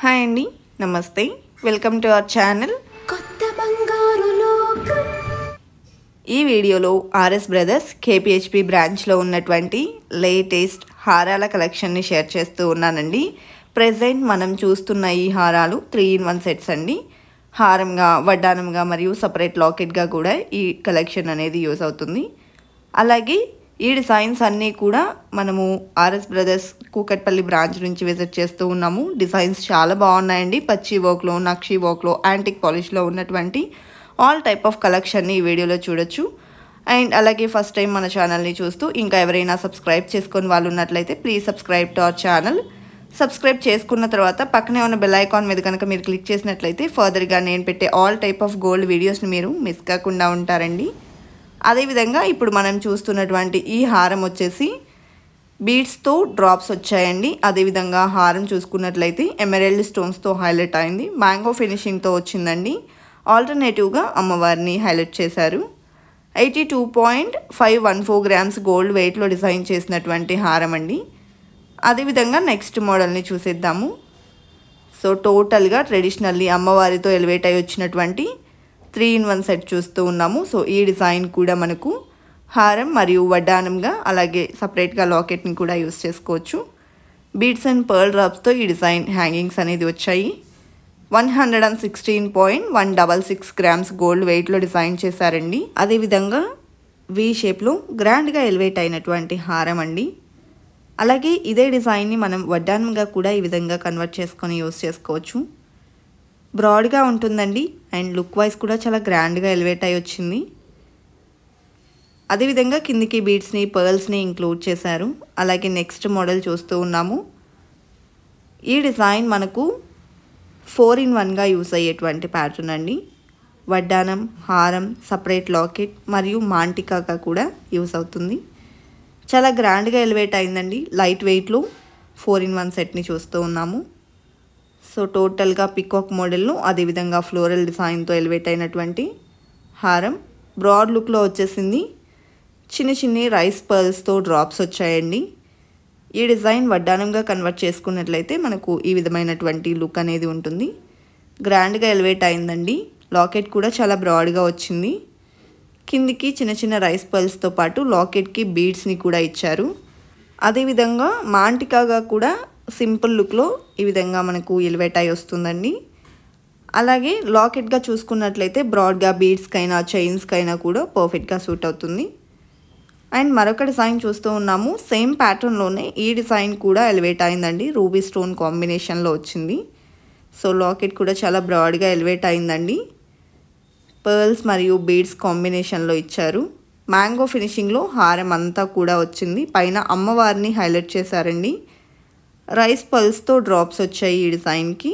Hi అండి, నమస్తే. Welcome to our channel కొత్త బంగారు లోకం. ఈ వీడియోలో ఆర్ఎస్ బ్రదర్స్ కేపీహెచ్పి బ్రాంచ్లో ఉన్నటువంటి లేటెస్ట్ హారాల కలెక్షన్ని షేర్ చేస్తూ ఉన్నానండి. ప్రెజెంట్ మనం చూస్తున్న ఈ హారాలు 3-in-1 సెట్స్ అండి. హారంగా, వడ్డానంగా మరియు సపరేట్ లాకెట్గా కూడా ఈ కలెక్షన్ అనేది యూజ్ అవుతుంది. అలాగే ఈ డిజైన్స్ అన్నీ కూడా మనము ఆర్ఎస్ బ్రదర్స్ కూకట్పల్లి బ్రాంచ్ నుంచి విజిట్ చేస్తూ ఉన్నాము. డిజైన్స్ చాలా బాగున్నాయండి. పచ్చి వర్క్లో, నక్షి వర్క్లో, యాంటిక్ పాలిష్లో ఉన్నటువంటి ఆల్ టైప్ ఆఫ్ కలెక్షన్ని ఈ వీడియోలో చూడొచ్చు. అండ్ అలాగే ఫస్ట్ టైం మన ఛానల్ని చూస్తూ ఇంకా ఎవరైనా సబ్స్క్రైబ్ చేసుకొని వాళ్ళు ఉన్నట్లయితే please subscribe to our channel. Subscribe చేసుకున్న తర్వాత పక్కనే ఉన్న బెల్ ఐకాన్ మీద కనుక మీరు క్లిక్ చేసినట్లయితే ఫర్దర్గా నేను పెట్టే ఆల్ టైప్ ఆఫ్ గోల్డ్ వీడియోస్ని మీరు మిస్ కాకుండా ఉంటారండి. అదేవిధంగా ఇప్పుడు మనం చూస్తున్నటువంటి ఈ హారం వచ్చేసి బీడ్స్తో డ్రాప్స్ వచ్చాయండి. అదేవిధంగా హారం చూసుకున్నట్లయితే ఎమరాల్డ్ స్టోన్స్తో హైలైట్ అయింది. మ్యాంగో ఫినిషింగ్తో వచ్చిందండి. ఆల్టర్నేటివ్గా అమ్మవారిని హైలైట్ చేశారు. 82.514 గ్రామ్స్ గోల్డ్ వెయిట్లో డిజైన్ చేసినటువంటి హారం అండి. అదేవిధంగా నెక్స్ట్ మోడల్ని చూసేద్దాము. సో టోటల్గా ట్రెడిషనల్లీ అమ్మవారితో ఎలివేట్ అయి వచ్చినటువంటి 3-in-1 సెట్ చూస్తూ ఉన్నాము. సో ఈ డిజైన్ కూడా మనకు హారం మరియు వడ్డానంగా, అలాగే సపరేట్గా లాకెట్ని కూడా యూస్ చేసుకోవచ్చు. బీడ్స్ అండ్ పర్ల్ డ్రాప్స్తో ఈ డిజైన్ హ్యాంగింగ్స్ అనేది వచ్చాయి. 116.166 గ్రామ్స్ గోల్డ్ వెయిట్లో డిజైన్ చేశారండి. అదేవిధంగా వి షేప్లో గ్రాండ్గా ఎలివేట్ అయినటువంటి హారం అండి. అలాగే ఇదే డిజైన్ని మనం వడ్డానంగా కూడా ఈ విధంగా కన్వర్ట్ చేసుకొని యూస్ చేసుకోవచ్చు. బ్రాడ్గా ఉంటుందండి అండ్ లుక్ వైజ్ కూడా చాలా గ్రాండ్గా ఎలివేట్ అయి వచ్చింది. అదేవిధంగా కిందికి బీడ్స్ని, పర్ల్స్ని ఇంక్లూడ్ చేశారు. అలాగే నెక్స్ట్ మోడల్ చూస్తూ ఉన్నాము. ఈ డిజైన్ మనకు 4-in-1గా యూస్ అయ్యేటువంటి ప్యాటర్న్ అండి. వడ్డానం, హారం, సపరేట్ లాకెట్ మరియు మాంటికాగా కూడా యూస్ అవుతుంది. చాలా గ్రాండ్గా ఎలివేట్ అయిందండి. లైట్ వెయిట్లో 4-in-1 సెట్ని చూస్తూ ఉన్నాము. సో టోటల్గా పికాక్ మోడల్ను, అదేవిధంగా ఫ్లోరల్ డిజైన్తో ఎలివేట్ అయినటువంటి హారం బ్రాడ్ లుక్లో వచ్చేసింది. చిన్న చిన్ని రైస్ పర్ల్స్తో డ్రాప్స్ వచ్చాయండి. ఈ డిజైన్ వడ్డానంగా కన్వర్ట్ చేసుకున్నట్లయితే మనకు ఈ విధమైనటువంటి లుక్ అనేది ఉంటుంది. గ్రాండ్గా ఎలివేట్ అయిందండి. లాకెట్ కూడా చాలా బ్రాడ్గా వచ్చింది. కిందికి చిన్న చిన్న రైస్ పర్ల్స్తో పాటు లాకెట్కి బీడ్స్ని కూడా ఇచ్చారు. అదేవిధంగా మాంటికాగా కూడా సింపుల్ లుక్లో ఈ విధంగా మనకు ఎలివేట్ అయి వస్తుందండి. అలాగే లాకెట్గా చూసుకున్నట్లయితే బ్రాడ్గా బీడ్స్కైనా, చైన్స్కైనా కూడా పర్ఫెక్ట్గా సూట్ అవుతుంది. అండ్ మరొక డిజైన్ చూస్తూ ఉన్నాము. సేమ్ ప్యాటర్న్లోనే ఈ డిజైన్ కూడా ఎలివేట్ అయిందండి. రూబీ స్టోన్ కాంబినేషన్లో వచ్చింది. సో లాకెట్ కూడా చాలా బ్రాడ్గా ఎలివేట్ అయిందండి. పర్ల్స్ మరియు బీడ్స్ కాంబినేషన్లో ఇచ్చారు. మ్యాంగో ఫినిషింగ్లో హారం అంతా కూడా వచ్చింది. పైన అమ్మవారిని హైలైట్ చేశారండి. రైస్ పల్స్తో డ్రాప్స్ వచ్చాయి ఈ డిజైన్కి.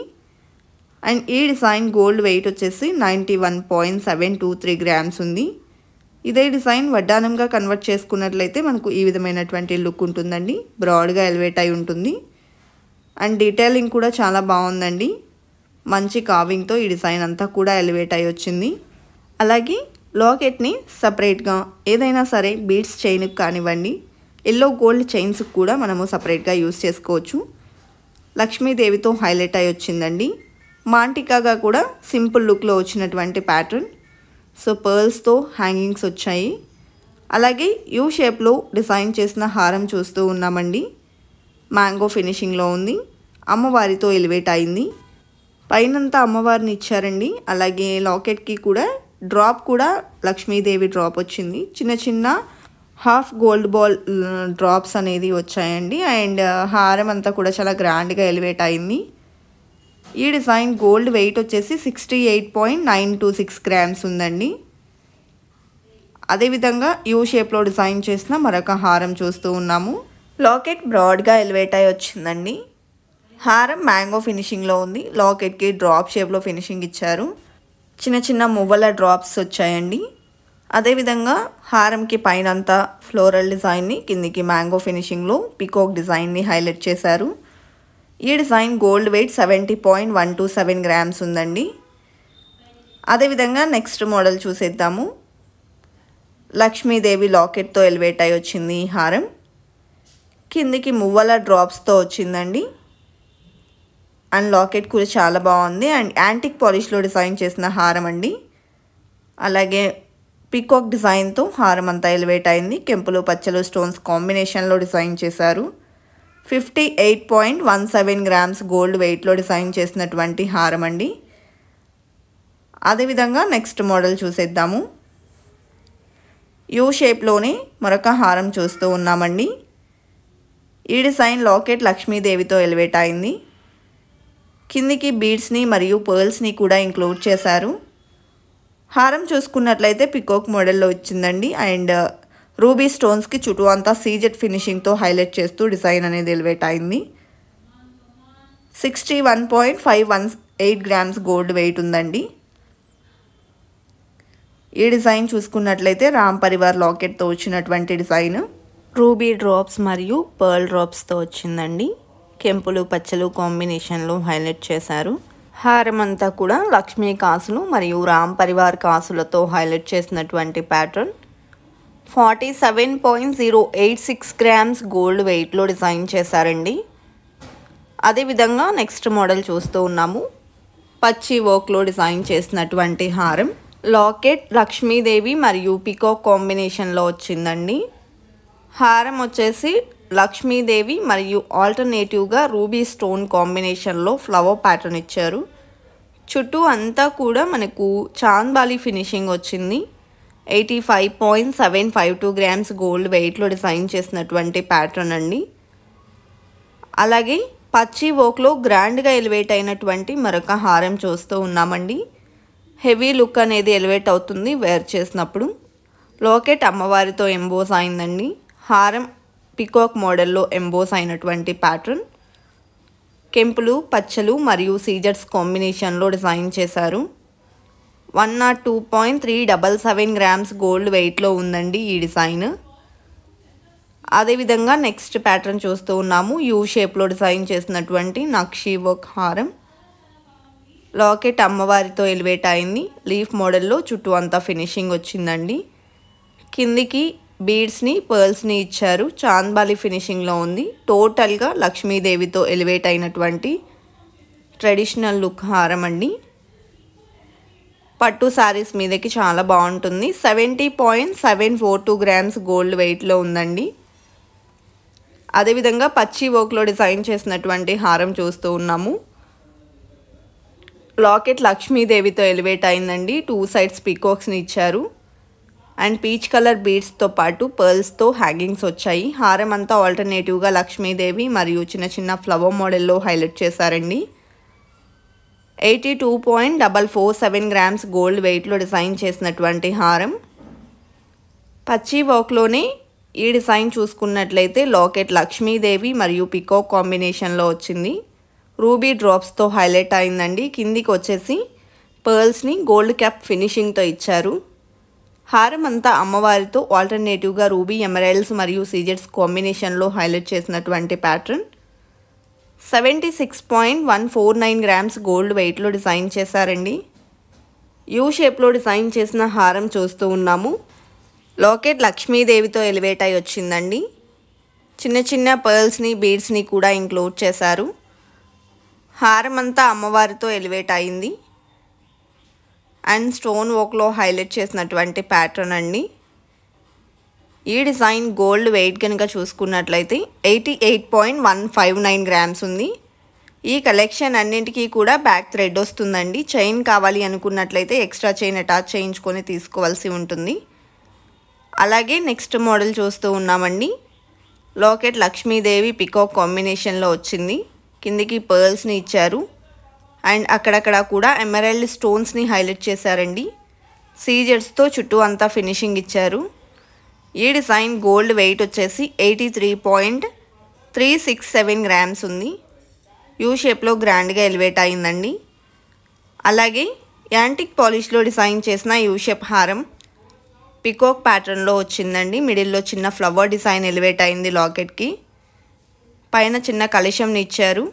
అండ్ ఈ డిజైన్ గోల్డ్ వెయిట్ వచ్చేసి 91.723 గ్రామ్స్ ఉంది. ఇదే డిజైన్ వడ్డానంగా కన్వర్ట్ చేసుకున్నట్లయితే మనకు ఈ విధమైనటువంటి లుక్ ఉంటుందండి. బ్రాడ్గా ఎలివేట్ అయి ఉంటుంది. అండ్ డీటెయిలింగ్ కూడా చాలా బాగుందండి. మంచి కావింగ్తో ఈ డిజైన్ అంతా కూడా ఎలివేట్ అయి వచ్చింది. అలాగే లాకెట్ని సపరేట్గా ఏదైనా సరే బీడ్స్ చైన్కి కానివ్వండి, ఎల్లో గోల్డ్ చైన్స్కి కూడా మనము సపరేట్గా యూస్ చేసుకోవచ్చు. లక్ష్మీదేవితో హైలైట్ అయి వచ్చిందండి. మాంటికాగా కూడా సింపుల్ లుక్లో వచ్చినటువంటి ప్యాటర్న్. సో పర్ల్స్తో హ్యాంగింగ్స్ వచ్చాయి. అలాగే యూ షేప్లో డిజైన్ చేసిన హారం చూస్తూ ఉన్నామండి. మ్యాంగో ఫినిషింగ్లో ఉంది. అమ్మవారితో ఎలివేట్ అయింది. పైనంతా అమ్మవారిని ఇచ్చారండి. అలాగే లాకెట్కి కూడా డ్రాప్ కూడా లక్ష్మీదేవి డ్రాప్ వచ్చింది. చిన్న చిన్న హాఫ్ గోల్డ్ బాల్ డ్రాప్స్ అనేది వచ్చాయండి. అండ్ హారం అంతా కూడా చాలా గ్రాండ్గా ఎలివేట్ అయింది. ఈ డిజైన్ గోల్డ్ వెయిట్ వచ్చేసి 68.926 గ్రామ్స్ ఉందండి. అదేవిధంగా యూ షేప్లో డిజైన్ చేసిన మరొక హారం చూస్తూ ఉన్నాము. లాకెట్ బ్రాడ్గా ఎలివేట్ అయి వచ్చిందండి. హారం మ్యాంగో ఫినిషింగ్లో ఉంది. లాకెట్కి డ్రాప్ షేప్లో ఫినిషింగ్ ఇచ్చారు. చిన్న చిన్న మువ్వల డ్రాప్స్ వచ్చాయండి. అదేవిధంగా హారంకి పైనంతా ఫ్లోరల్ డిజైన్ని, కిందికి మ్యాంగో ఫినిషింగ్లో పికాక్ డిజైన్ని హైలైట్ చేశారు. ఈ డిజైన్ గోల్డ్ వెయిట్ 70.127 గ్రామ్స్ ఉందండి. అదేవిధంగా నెక్స్ట్ మోడల్ చూసేద్దాము. లక్ష్మీదేవి లాకెట్తో ఎలివేట్ అయి వచ్చింది ఈ హారం. కిందికి మువ్వల డ్రాప్స్తో వచ్చిందండి. అండ్ లాకెట్ కూడా చాలా బాగుంది. అండ్ యాంటిక్ పాలిష్లో డిజైన్ చేసిన హారం అండి. అలాగే పీకాక్ డిజైన్తో హారం అంతా ఎలివేట్ అయింది. కెంపులు పచ్చలు స్టోన్స్ కాంబినేషన్లో డిజైన్ చేశారు. 58.17 గ్రామ్స్ గోల్డ్ వెయిట్లో డిజైన్ చేసినటువంటి హారం అండి. అదేవిధంగా నెక్స్ట్ మోడల్ చూసేద్దాము. యూ షేప్లోనే మరొక హారం చూస్తూ ఉన్నామండి. ఈ డిజైన్ లాకెట్ లక్ష్మీదేవితో ఎలివేట్ అయింది. కిందికి బీడ్స్ని మరియు పర్ల్స్ని కూడా ఇంక్లూడ్ చేశారు. హారం చూసుకున్నట్లయితే పికాక్ మోడల్లో వచ్చిందండి. అండ్ రూబీ స్టోన్స్కి చుట్టూ అంతా సీజెడ్ ఫినిషింగ్తో హైలైట్ చేస్తూ డిజైన్ అనేది ఎలివేట్ అయింది. 61.518 గ్రామ్స్ గోల్డ్ వెయిట్ ఉందండి. ఈ డిజైన్ చూసుకున్నట్లయితే రామ్ పరివార్ లాకెట్తో వచ్చినటువంటి డిజైన్. రూబీ డ్రాప్స్ మరియు పర్ల్ డ్రాప్స్తో వచ్చిందండి. కెంపులు పచ్చలు కాంబినేషన్లో హైలైట్ చేశారు. హారం అంతా కూడా లక్ష్మీ కాసులు మరియు రామ్ పరివార్ కాసులతో హైలైట్ చేసినటువంటి ప్యాటర్న్. 47.086 గ్రామ్స్ గోల్డ్ వెయిట్లో డిజైన్ చేశారండి. అదేవిధంగా నెక్స్ట్ మోడల్ చూస్తూ ఉన్నాము. పచ్చి వర్క్లో డిజైన్ చేసినటువంటి హారం. లాకెట్ లక్ష్మీదేవి మరియు పికాక్ కాంబినేషన్లో వచ్చిందండి. హారం వచ్చేసి లక్ష్మీదేవి మరియు ఆల్టర్నేటివ్గా రూబీ స్టోన్ కాంబినేషన్లో ఫ్లవర్ ప్యాటర్న్ ఇచ్చారు. చుట్టూ అంతా కూడా మనకు చాంద్బాలి ఫినిషింగ్ వచ్చింది. 85.752 గ్రామ్స్ గోల్డ్ వెయిట్లో డిజైన్ చేసినటువంటి ప్యాటర్న్ అండి. అలాగే పచ్చి వర్క్లో గ్రాండ్గా ఎలివేట్ అయినటువంటి మరొక హారం చూస్తూ ఉన్నామండి. హెవీ లుక్ అనేది ఎలివేట్ అవుతుంది వేర్ చేసినప్పుడు. లాకెట్ అమ్మవారితో ఎంబోస్ అయిందండి. హారం పికాక్ మోడల్లో ఎంబోస్ అయినటువంటి ప్యాటర్న్. కెంపులు పచ్చలు మరియు సీజర్స్ కాంబినేషన్లో డిజైన్ చేశారు. 102.377 గ్రామ్స్ గోల్డ్ వెయిట్లో ఉందండి ఈ డిజైన్. అదేవిధంగా నెక్స్ట్ ప్యాటర్న్ చూస్తూ ఉన్నాము. యూ షేప్లో డిజైన్ చేసినటువంటి నక్షీ వర్క్ హారం. లాకెట్ అమ్మవారితో ఎలివేట్ అయింది. లీఫ్ మోడల్లో చుట్టూ అంతా ఫినిషింగ్ వచ్చిందండి. కిందికి బీడ్స్ని పర్ల్స్ని ఇచ్చారు. చాంద్బాలి ఫినిషింగ్లో ఉంది. టోటల్గా లక్ష్మీదేవితో ఎలివేట్ అయినటువంటి ట్రెడిషనల్ లుక్ హారం అండి. పట్టు శారీస్ మీదకి చాలా బాగుంటుంది. 70.742 గ్రామ్స్ గోల్డ్ వెయిట్లో ఉందండి. అదేవిధంగా పచ్చి వర్క్లో డిజైన్ చేసినటువంటి హారం చూస్తూ ఉన్నాము. లాకెట్ లక్ష్మీదేవితో ఎలివేట్ అయిందండి. 2 సైడ్స్ పీకాక్స్ని ఇచ్చారు. అండ్ పీచ్ కలర్ బీడ్స్తో పాటు పర్ల్స్తో హ్యాంగింగ్స్ వచ్చాయి. హారం అంతా ఆల్టర్నేటివ్గా లక్ష్మీదేవి మరియు చిన్న చిన్న ఫ్లవర్ మోడల్లో హైలైట్ చేశారండి. 82.447 గ్రామ్స్ గోల్డ్ వెయిట్లో డిజైన్ చేసినటువంటి హారం. పచ్చి వర్క్లోనే ఈ డిజైన్ చూసుకున్నట్లయితే లాకెట్ లక్ష్మీదేవి మరియు పికాక్ కాంబినేషన్లో వచ్చింది. రూబీ డ్రాప్స్తో హైలైట్ అయిందండి. కిందికి వచ్చేసి పర్ల్స్ని గోల్డ్ క్యాప్ ఫినిషింగ్తో ఇచ్చారు. హారం అంతా అమ్మవారితో ఆల్టర్నేటివ్గా రూబీ ఎమరాల్డ్స్ మరియు సీజెట్స్ కాంబినేషన్లో హైలైట్ చేసినటువంటి ప్యాటర్న్. 76.149 గ్రామ్స్ గోల్డ్ వెయిట్లో డిజైన్ చేశారండి. యూ షేప్లో డిజైన్ చేసిన హారం చూస్తూ ఉన్నాము. లాకెట్ లక్ష్మీదేవితో ఎలివేట్ అయి వచ్చిందండి. చిన్న చిన్న పర్ల్స్ని బీడ్స్ని కూడా ఇంక్లూడ్ చేశారు. హారం అంతా అమ్మవారితో ఎలివేట్ అయింది. అండ్ స్టోన్ వర్క్లో హైలైట్ చేసినటువంటి ప్యాటర్న్ అండి. ఈ డిజైన్ గోల్డ్ వెయిట్ కనుక చూసుకున్నట్లయితే 88.159 గ్రామ్స్ ఉంది. ఈ కలెక్షన్ అన్నింటికీ కూడా బ్యాక్ థ్రెడ్ వస్తుందండి. చైన్ కావాలి అనుకున్నట్లయితే ఎక్స్ట్రా చైన్ అటాచ్ చేయించుకొని తీసుకోవాల్సి ఉంటుంది. అలాగే నెక్స్ట్ మోడల్ చూస్తూ ఉన్నామండి. లాకెట్ లక్ష్మీదేవి పికాక్ కాంబినేషన్లో వచ్చింది. కిందికి పర్ల్స్ని ఇచ్చారు. అండ్ అక్కడక్కడ కూడా ఎమరాల్డ్ స్టోన్స్ని హైలైట్ చేశారండి. సీజర్స్తో చుట్టూ అంతా ఫినిషింగ్ ఇచ్చారు. ఈ డిజైన్ గోల్డ్ వెయిట్ వచ్చేసి 83.367 గ్రామ్స్ ఉంది. యూ షేప్లో గ్రాండ్గా ఎలివేట్ అయిందండి. అలాగే యాంటిక్ పాలిష్లో డిజైన్ చేసిన యూ షేప్ హారం పికాక్ ప్యాటర్న్లో వచ్చిందండి. మిడిల్లో చిన్న ఫ్లవర్ డిజైన్ ఎలివేట్ అయింది లాకెట్కి. పైన చిన్న కలశంని ఇచ్చారు.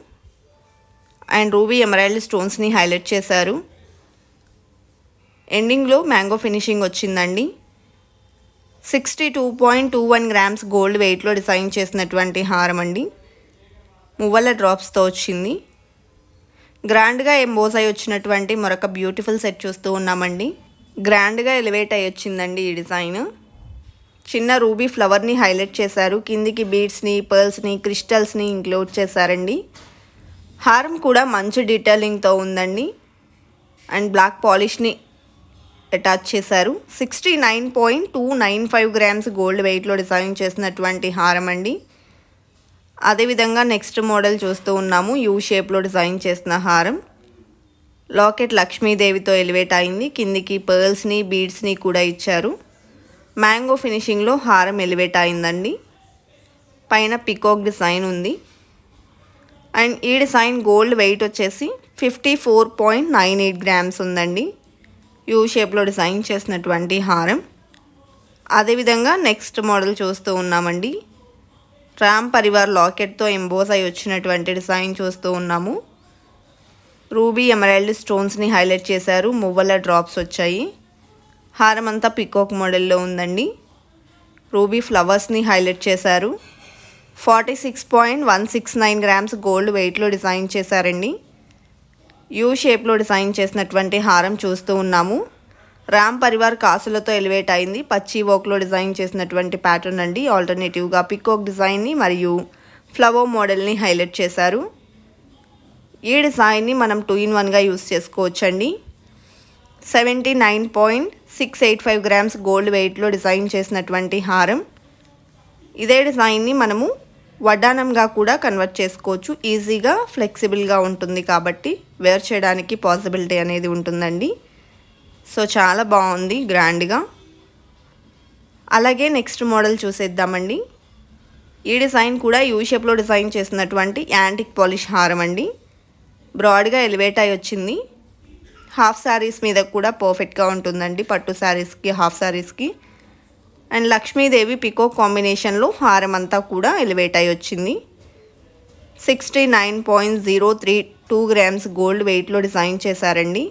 అండ్ రూబీ ఎమరాల్డ్ స్టోన్స్ని హైలైట్ చేశారు. ఎండింగ్లో మ్యాంగో ఫినిషింగ్ వచ్చిందండి. 62.21 గ్రామ్స్ గోల్డ్ వెయిట్లో డిజైన్ చేసినటువంటి హారం అండి. మువ్వల డ్రాప్స్తో వచ్చింది. గ్రాండ్గా ఎంబోస్ అయి వచ్చినటువంటి మరొక బ్యూటిఫుల్ సెట్ చూస్తూ ఉన్నామండి. గ్రాండ్గా ఎలివేట్ అయి వచ్చిందండి ఈ డిజైన్. చిన్న రూబీ ఫ్లవర్ని హైలైట్ చేశారు. కిందికి బీడ్స్ని, పర్ల్స్ని, క్రిస్టల్స్ని ఇంక్లూడ్ చేశారండి. హారం కూడా మంచి డీటెయిలింగ్తో ఉందండి. అండ్ బ్లాక్ పాలిష్ని అటాచ్ చేశారు. 69.295 గ్రామ్స్ గోల్డ్ వెయిట్లో డిజైన్ చేసినటువంటి హారం అండి. అదేవిధంగా నెక్స్ట్ మోడల్ చూస్తూ ఉన్నాము. యూ షేప్లో డిజైన్ చేసిన హారం. లాకెట్ లక్ష్మీదేవితో ఎలివేట్ అయింది. కిందికి పర్ల్స్ని, బీడ్స్ని కూడా ఇచ్చారు. మ్యాంగో ఫినిషింగ్లో హారం ఎలివేట్ అయిందండి. పైన పికాక్ డిజైన్ ఉంది. అండ్ ఈ డిజైన్ గోల్డ్ వెయిట్ వచ్చేసి 54.98 గ్రామ్స్ ఉందండి. యూ షేప్లో డిజైన్ చేసినటువంటి హారం. అదేవిధంగా నెక్స్ట్ మోడల్ చూస్తూ ఉన్నామండి. రామ్ పరివార్ లాకెట్తో ఎంబోస్ అయి వచ్చినటువంటి డిజైన్ చూస్తూ ఉన్నాము. రూబీ ఎమరాల్డ్ స్టోన్స్ని హైలైట్ చేశారు. మువ్వల డ్రాప్స్ వచ్చాయి. హారం అంతా పికాక్ మోడల్లో ఉందండి. రూబీ ఫ్లవర్స్ని హైలైట్ చేశారు. 46.169 గ్రామ్స్ గోల్డ్ వెయిట్లో డిజైన్ చేశారండి. యూ షేప్లో డిజైన్ చేసినటువంటి హారం చూస్తూ ఉన్నాము. రామ్ పరివార్ కాసులతో ఎలివేట్ అయింది. పచ్చి వర్క్లో డిజైన్ చేసినటువంటి ప్యాటర్న్ అండి. ఆల్టర్నేటివ్గా పికాక్ డిజైన్ని మరియు ఫ్లవర్ మోడల్ని హైలైట్ చేశారు. ఈ డిజైన్ని మనం 2-in-1గా యూస్ చేసుకోవచ్చండి. 79.685 గ్రామ్స్ గోల్డ్ వెయిట్లో డిజైన్ చేసినటువంటి హారం. ఇదే డిజైన్ని మనము వడ్డానంగా కూడా కన్వర్ట్ చేసుకోవచ్చు. ఈజీగా ఫ్లెక్సిబుల్గా ఉంటుంది కాబట్టి వేర్ చేయడానికి పాసిబిలిటీ అనేది ఉంటుందండి. సో చాలా బాగుంది గ్రాండ్గా. అలాగే నెక్స్ట్ మోడల్ చూసేద్దామండి. ఈ డిజైన్ కూడా యూ షేప్లో డిజైన్ చేసినటువంటి యాంటిక్ పాలిష్ హారం అండి. బ్రాడ్గా ఎలివేట్ అయి వచ్చింది. హాఫ్ శారీస్ మీద కూడా పర్ఫెక్ట్గా ఉంటుందండి. పట్టు శారీస్కి, హాఫ్ శారీస్కి. అండ్ లక్ష్మీదేవి పికాక్ కాంబినేషన్లో హారం అంతా కూడా ఎలివేట్ అయి వచ్చింది. 69.032 గ్రామ్స్ గోల్డ్ వెయిట్లో డిజైన్ చేశారండి.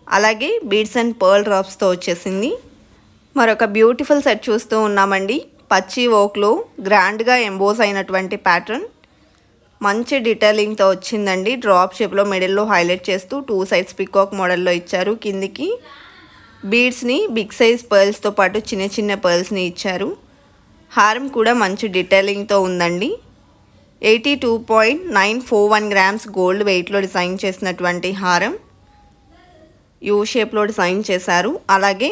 అలాగే బీడ్స్ అండ్ పర్ల్ డ్రాప్స్తో వచ్చేసింది. మరొక బ్యూటిఫుల్ సెట్ చూస్తూ ఉన్నామండి. పచ్చి వర్క్లో గ్రాండ్గా ఎంబోస్ అయినటువంటి ప్యాటర్న్. మంచి డీటెయిలింగ్తో వచ్చిందండి. డ్రాప్ షేప్లో మిడిల్లో హైలైట్ చేస్తూ 2 సైడ్స్ పికాక్ మోడల్లో ఇచ్చారు. కిందికి బీడ్స్ని, బిగ్ సైజ్ పర్ల్స్తో పాటు చిన్న చిన్న పర్ల్స్ని ఇచ్చారు. హారం కూడా మంచి డీటెయిలింగ్తో ఉందండి. 82.941 గ్రామ్స్ గోల్డ్ వెయిట్లో డిజైన్ చేసినటువంటి హారం. యూ షేప్లో డిజైన్ చేశారు. అలాగే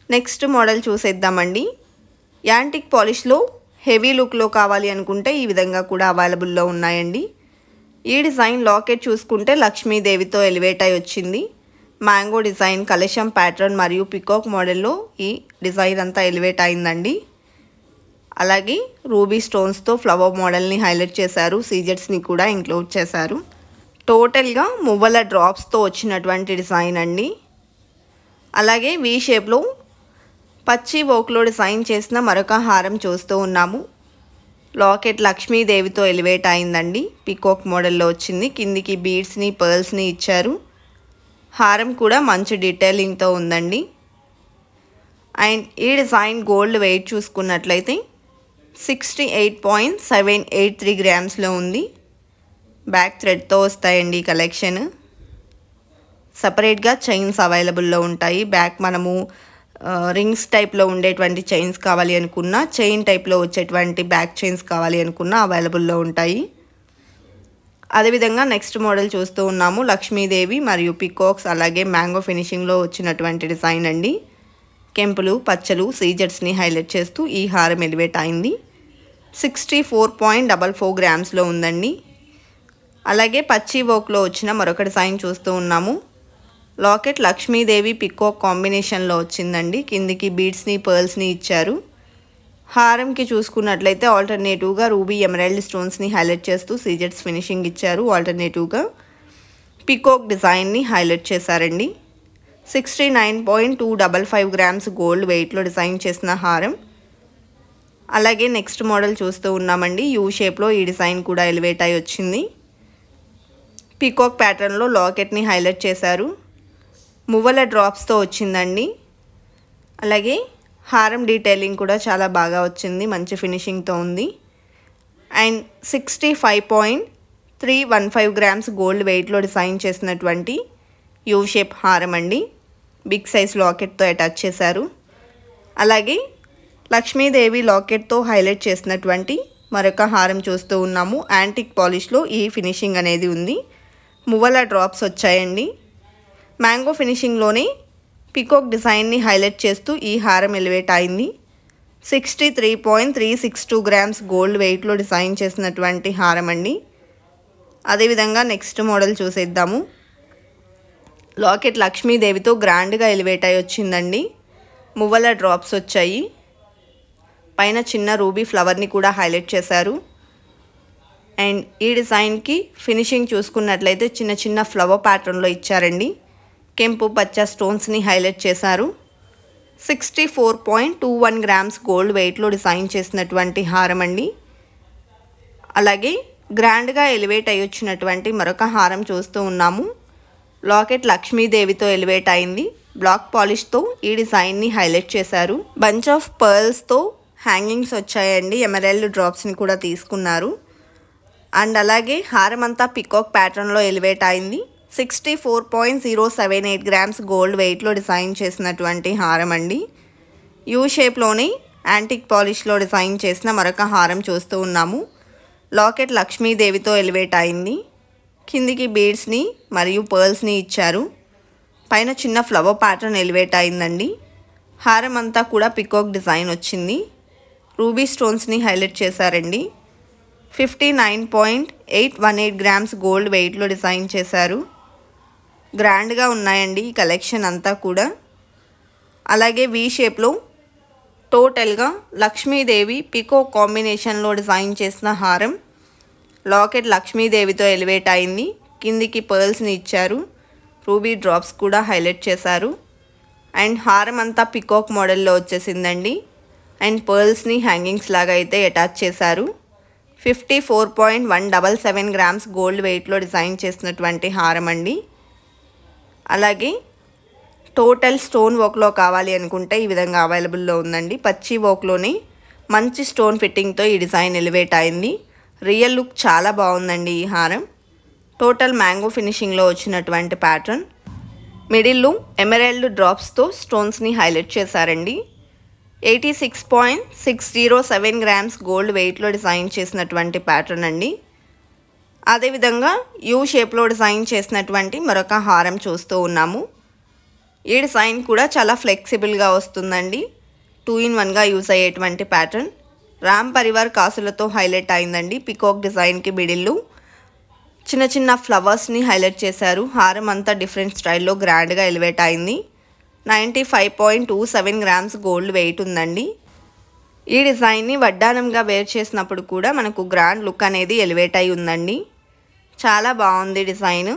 నెక్స్ట్ మోడల్ చూసేద్దామండి. యాంటిక్ పాలిష్లో హెవీ లుక్లో కావాలి అనుకుంటే ఈ విధంగా కూడా అవైలబుల్లో ఉన్నాయండి. ఈ డిజైన్ లాకెట్ చూసుకుంటే లక్ష్మీదేవితో ఎలివేట్ అయి వచ్చింది. మ్యాంగో డిజైన్, కలశం ప్యాటర్న్ మరియు పికాక్ మోడల్లో ఈ డిజైన్ అంతా ఎలివేట్ అయిందండి. అలాగే రూబీ స్టోన్స్తో ఫ్లవర్ మోడల్ని హైలైట్ చేశారు. సీజెట్స్ని కూడా ఇంక్లూడ్ చేశారు. టోటల్గా మువ్వల డ్రాప్స్తో వచ్చినటువంటి డిజైన్ అండి. అలాగే వీ షేప్లో పచ్చి వర్క్లో డిజైన్ చేసిన మరొక హారం చూస్తూ ఉన్నాము. లాకెట్ లక్ష్మీదేవితో ఎలివేట్ అయిందండి. పికాక్ మోడల్లో వచ్చింది. కిందికి బీడ్స్ని, పర్ల్స్ని ఇచ్చారు. హారం కూడా మంచి డీటెయిలింగ్తో ఉందండి. అండ్ ఈ డిజైన్ గోల్డ్ వెయిట్ చూసుకున్నట్లయితే 68.783 గ్రామ్స్లో ఉంది. బ్యాక్ థ్రెడ్తో వస్తాయండి ఈ కలెక్షన్. సపరేట్గా చైన్స్ అవైలబుల్లో ఉంటాయి. బ్యాక్ మనము రింగ్స్ టైప్లో ఉండేటువంటి చైన్స్ కావాలి అనుకున్నా, చైన్ టైప్లో వచ్చేటువంటి బ్యాక్ చైన్స్ కావాలి అనుకున్నా అవైలబుల్లో ఉంటాయి. అదేవిధంగా నెక్స్ట్ మోడల్ చూస్తూ ఉన్నాము. లక్ష్మీదేవి మరియు పికాక్స్ అలాగే మ్యాంగో ఫినిషింగ్లో వచ్చినటువంటి డిజైన్ అండి. కెంపులు, పచ్చలు, సీజెట్స్ని హైలైట్ చేస్తూ ఈ హారం ఎలివేట్ అయింది. 64.44 గ్రామ్స్లో ఉందండి. అలాగే పచ్చి వర్క్లో వచ్చిన మరొక డిజైన్ చూస్తూ ఉన్నాము. లాకెట్ లక్ష్మీదేవి పికాక్ కాంబినేషన్లో వచ్చిందండి. కిందికి బీడ్స్ని, పర్ల్స్ని ఇచ్చారు. హారంకి చూసుకున్నట్లయితే ఆల్టర్నేటివ్గా రూబీ ఎమరాల్డ్ స్టోన్స్ని హైలైట్ చేస్తూ సీజెట్స్ ఫినిషింగ్ ఇచ్చారు. ఆల్టర్నేటివ్గా పికాక్ డిజైన్ని హైలైట్ చేశారండి. 69.255 గ్రామ్స్ గోల్డ్ వెయిట్లో డిజైన్ చేసిన హారం. అలాగే నెక్స్ట్ మోడల్ చూస్తూ ఉన్నామండి. యూ షేప్లో ఈ డిజైన్ కూడా ఎలివేట్ అయి వచ్చింది. పికాక్ ప్యాటర్న్లో లాకెట్ని హైలైట్ చేశారు. మువ్వల డ్రాప్స్తో వచ్చిందండి. అలాగే హారం డీటెయిలింగ్ కూడా చాలా బాగా వచ్చింది. మంచి ఫినిషింగ్తో ఉంది. అండ్ 315 గ్రామ్స్ గోల్డ్ వెయిట్లో డిజైన్ చేసినటువంటి యూ షేప్ హారం అండి. బిగ్ సైజ్ లాకెట్తో అటాచ్ చేశారు. అలాగే లక్ష్మీదేవి లాకెట్తో హైలైట్ చేసినటువంటి మరొక హారం చూస్తూ ఉన్నాము. యాంటిక్ పాలిష్లో ఈ ఫినిషింగ్ అనేది ఉంది. మువ్వల డ్రాప్స్ వచ్చాయండి. మ్యాంగో ఫినిషింగ్లోనే పికాక్ డిజైన్ని హైలైట్ చేస్తూ ఈ హారం ఎలివేట్ అయింది. 63.362 గ్రామ్స్ గోల్డ్ వెయిట్లో డిజైన్ చేసినటువంటి హారం అండి. అదేవిధంగా నెక్స్ట్ మోడల్ చూసేద్దాము. లాకెట్ లక్ష్మీదేవితో గ్రాండ్గా ఎలివేట్ అయి వచ్చిందండి. మువ్వల డ్రాప్స్ వచ్చాయి. పైన చిన్న రూబీ ఫ్లవర్ని కూడా హైలైట్ చేశారు. అండ్ ఈ డిజైన్కి ఫినిషింగ్ చూసుకున్నట్లయితే చిన్న చిన్న ఫ్లవర్ ప్యాటర్న్లో ఇచ్చారండి. కెంపు పచ్చ స్టోన్స్ని హైలైట్ చేశారు. 64.21 గ్రామ్స్ గోల్డ్ వెయిట్లో డిజైన్ చేసినటువంటి హారం అండి. అలాగే గ్రాండ్గా ఎలివేట్ అయ్యి వచ్చినటువంటి మరొక హారం చూస్తూ ఉన్నాము. లాకెట్ లక్ష్మీదేవితో ఎలివేట్ అయింది. బ్లాక్ పాలిష్తో ఈ డిజైన్ని హైలైట్ చేశారు. బంచ్ ఆఫ్ పర్ల్స్తో హ్యాంగింగ్స్ వచ్చాయండి. ఎమరాల్డ్ డ్రాప్స్ని కూడా తీసుకున్నారు. అండ్ అలాగే హారం అంతా పికాక్ ప్యాటర్న్లో ఎలివేట్ అయింది. 64.078 గ్రామ్స్ గోల్డ్ వెయిట్లో డిజైన్ చేసినటువంటి హారం అండి. యూ షేప్లోని యాంటిక్ పాలిష్లో డిజైన్ చేసిన మరొక హారం చూస్తూ ఉన్నాము. లాకెట్ లక్ష్మీదేవితో ఎలివేట్ అయింది. కిందికి బీడ్స్ని మరియు పర్ల్స్ని ఇచ్చారు. పైన చిన్న ఫ్లవర్ ప్యాటర్న్ ఎలివేట్ అయిందండి. హారం అంతా కూడా పికాక్ డిజైన్ వచ్చింది. రూబీ స్టోన్స్ని హైలైట్ చేశారండి. 59.818 గ్రామ్స్ గోల్డ్ వెయిట్లో డిజైన్ చేశారు. గ్రాండ్గా ఉన్నాయండి ఈ కలెక్షన్ అంతా కూడా. అలాగే వీ షేప్లో టోటల్గా లక్ష్మీదేవి పికో కాంబినేషన్లో డిజైన్ చేసిన హారం. లాకెట్ లక్ష్మీదేవితో ఎలివేట్ అయింది. కిందికి పర్ల్స్ని ఇచ్చారు. రూబీ డ్రాప్స్ కూడా హైలైట్ చేశారు. అండ్ హారం అంతా పికాక్ మోడల్లో వచ్చేసిందండి. అండ్ పర్ల్స్ని హ్యాంగింగ్స్ లాగా అయితే అటాచ్ చేశారు. 54.177 గ్రామ్స్ గోల్డ్ వెయిట్లో డిజైన్ చేసినటువంటి హారం అండి. అలాగే టోటల్ స్టోన్ వర్క్లో కావాలి అనుకుంటే ఈ విధంగా అవైలబుల్లో ఉందండి. పచ్చి వర్క్లోనే మంచి స్టోన్ ఫిట్టింగ్తో ఈ డిజైన్ ఎలివేట్ అయింది. రియల్ లుక్ చాలా బాగుందండి ఈ హారం. టోటల్ మ్యాంగో ఫినిషింగ్లో వచ్చినటువంటి ప్యాటర్న్. మిడిల్లో ఎమరాల్డ్ డ్రాప్స్తో స్టోన్స్ని హైలైట్ చేశారండి. 86.607 గ్రామ్స్ గోల్డ్ వెయిట్లో డిజైన్ చేసినటువంటి ప్యాటర్న్ అండి. అదేవిధంగా యూ షేప్లో డిజైన్ చేసినటువంటి మరొక హారం చూస్తూ ఉన్నాము. ఈ డిజైన్ కూడా చాలా ఫ్లెక్సిబుల్గా వస్తుందండి. 2-in-1గా యూజ్ అయ్యేటువంటి ప్యాటర్న్. రామ్ పరివార్ కాసులతో హైలైట్ అయిందండి. పికాక్ డిజైన్కి మిడిల్లో చిన్న చిన్న ఫ్లవర్స్ని హైలైట్ చేశారు. హారం అంతా డిఫరెంట్ స్టైల్లో గ్రాండ్గా ఎలివేట్ అయింది. 95.27 గ్రామ్స్ గోల్డ్ వెయిట్ ఉందండి. ఈ డిజైన్ని వడ్డానంగా వేర్ చేసినప్పుడు కూడా మనకు గ్రాండ్ లుక్ అనేది ఎలివేట్ అయి ఉందండి. చాలా బాగుంది డిజైన్.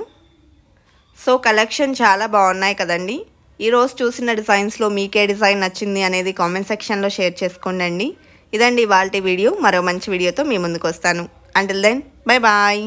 సో కలెక్షన్ చాలా బాగున్నాయి కదండి. ఈరోజు చూసిన డిజైన్స్లో మీకే డిజైన్ నచ్చింది అనేది కామెంట్ సెక్షన్లో షేర్ చేసుకోండి. ఇదండి ఇవాల్టి వీడియో. మరో మంచి వీడియోతో మీ ముందుకు వస్తాను. Until then bye bye.